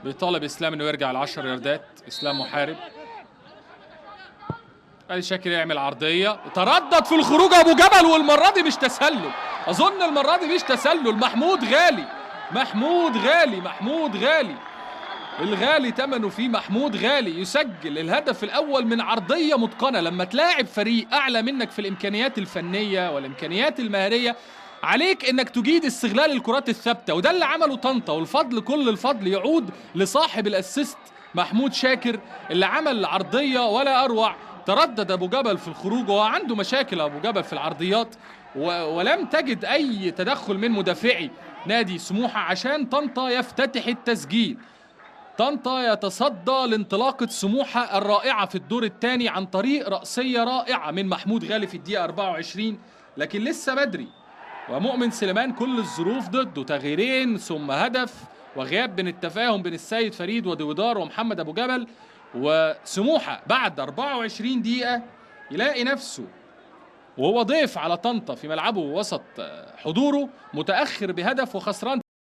بيطالب اسلام انه يرجع ل10 ياردات. اسلام محارب. ادي شاكر يعمل عرضيه، تردد في الخروج ابو جبل، والمره دي مش تسلل، اظن المره دي مش تسلل. محمود غالي، محمود غالي، محمود غالي، الغالي ثمنه فيه. محمود غالي يسجل الهدف الاول من عرضيه متقنه. لما تلاعب فريق اعلى منك في الامكانيات الفنيه والامكانيات المهاريه، عليك انك تجيد استغلال الكرات الثابته، وده اللي عمله طنطا، والفضل كل الفضل يعود لصاحب الاسيست محمود شاكر اللي عمل عرضيه ولا اروع. تردد ابو جبل في الخروج، وهو عنده مشاكل ابو جبل في العرضيات، ولم تجد اي تدخل من مدافعي نادي سموحه عشان طنطا يفتتح التسجيل. طنطا يتصدى لانطلاقة سموحة الرائعة في الدور الثاني عن طريق رأسية رائعة من محمود غالي في الدقيقة 24، لكن لسه بدري، ومؤمن سليمان كل الظروف ضده، تغييرين ثم هدف وغياب بين التفاهم بين السيد فريد ودودار ومحمد أبو جبل. وسموحة بعد 24 دقيقة يلاقي نفسه وهو ضيف على طنطا في ملعبه وسط حضوره متأخر بهدف وخسران